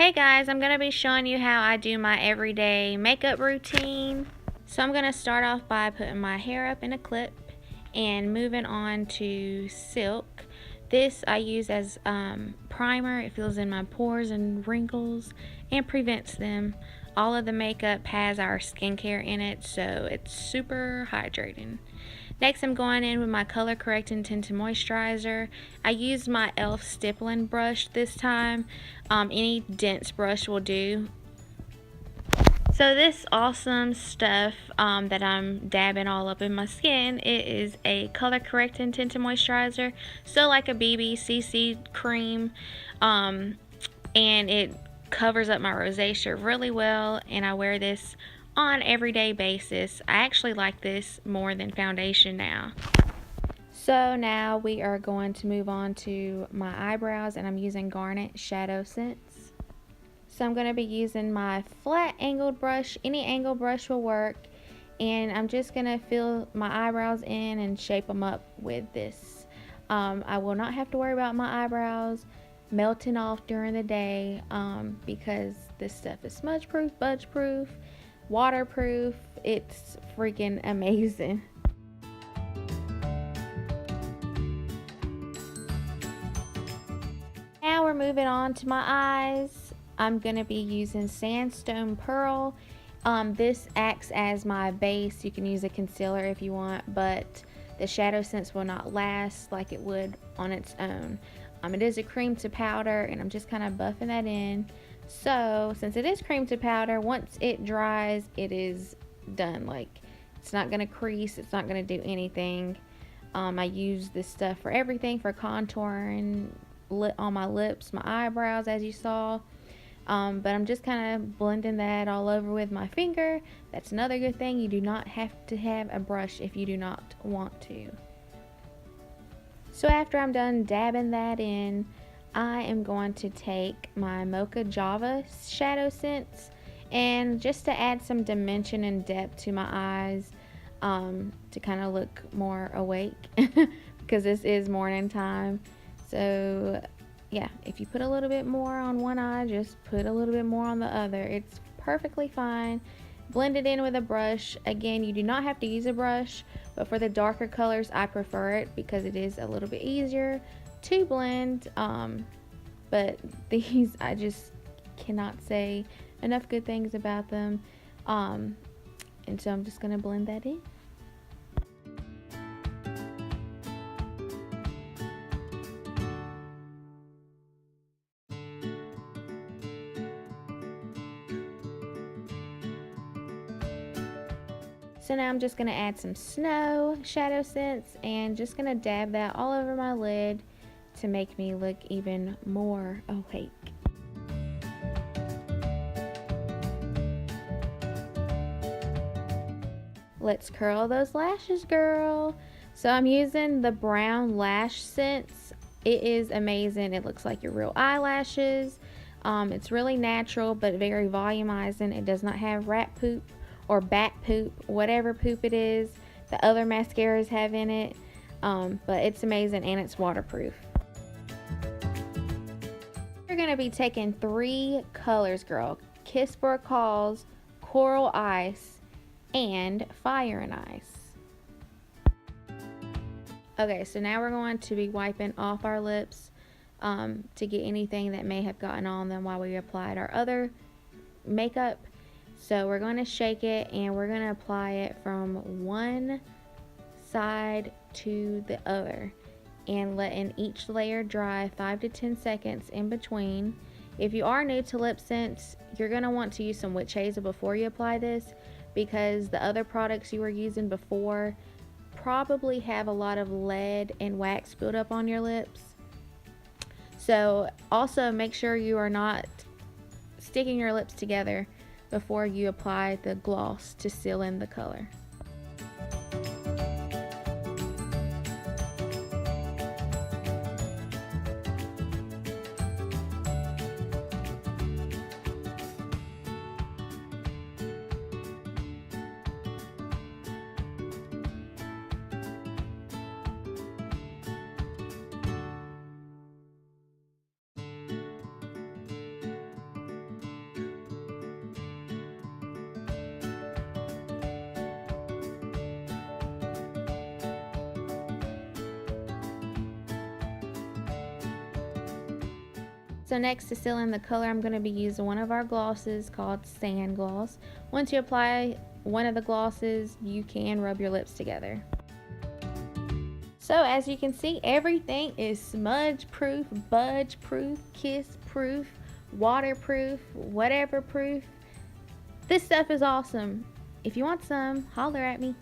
Hey guys, I'm going to be showing you how I do my everyday makeup routine. So I'm going to start off by putting my hair up in a clip and moving on to silk. This I use as primer. It fills in my pores and wrinkles and prevents them. All of the makeup has our skincare in it, so it's super hydrating. Next, I'm going in with my color correcting tinted moisturizer. I used my e.l.f. stippling brush this time. Any dense brush will do. So this awesome stuff that I'm dabbing all up in my skin, it is a color correcting tinted moisturizer. So like a BB CC cream, and it covers up my rosacea really well, and I wear this on everyday basis. I actually like this more than foundation now. So now we are going to move on to my eyebrows, and I'm using Garnet Shadow Sense. So I'm going to be using my flat angled brush. Any angled brush will work, and I'm just going to fill my eyebrows in and shape them up with this. I will not have to worry about my eyebrows melting off during the day because this stuff is smudge proof, budge proof, waterproof. It's freaking amazing. Now we're moving on to my eyes. I'm going to be using Sandstone Pearl. This acts as my base. You can use a concealer if you want, but the Shadow Sense will not last like it would on its own. It is a cream to powder, and I'm just kind of buffing that in. So since it is cream to powder, once it dries, it is done. Like, it's not going to crease, it's not going to do anything. I use this stuff for everything, for contouring on my lips, my eyebrows, as you saw. But I'm just kind of blending that all over with my finger. That's another good thing. You do not have to have a brush if you do not want to. So after I'm done dabbing that in, I am going to take my Mocha Java Shadow Sense, and just to add some dimension and depth to my eyes, to kind of look more awake because this is morning time. So yeah, if you put a little bit more on one eye, just put a little bit more on the other. It's perfectly fine. Blend it in with a brush. Again, you do not have to use a brush, but for the darker colors, I prefer it because it is a little bit easier to blend. But these, I just cannot say enough good things about them. And so I'm just going to blend that in. So now I'm just going to add some Snow Shadow Sense and just going to dab that all over my lid to make me look even more awake. Let's curl those lashes, girl. So I'm using the Brown Lash Sense. It is amazing. It looks like your real eyelashes. It's really natural but very volumizing. It does not have rat poop or bat poop, whatever poop it is the other mascaras have in it. But it's amazing, and it's waterproof. We're going to be taking 3 colors, girl. Kiss for a Cause, Coral Ice, and Fire and Ice. Okay, so now we're going to be wiping off our lips to get anything that may have gotten on them while we applied our other makeup. So we're going to shake it, and we're going to apply it from one side to the other, and letting each layer dry 5 to 10 seconds in between. If you are new to lip sense, you're going to want to use some witch hazel before you apply this, because the other products you were using before probably have a lot of lead and wax built up on your lips. So also make sure you are not sticking your lips together before you apply the gloss to seal in the color. So next, to seal in the color, I'm going to be using one of our glosses called Sand Gloss. Once you apply one of the glosses, you can rub your lips together. So as you can see, everything is smudge proof, budge proof, kiss proof, waterproof, whatever proof. This stuff is awesome. If you want some, holler at me.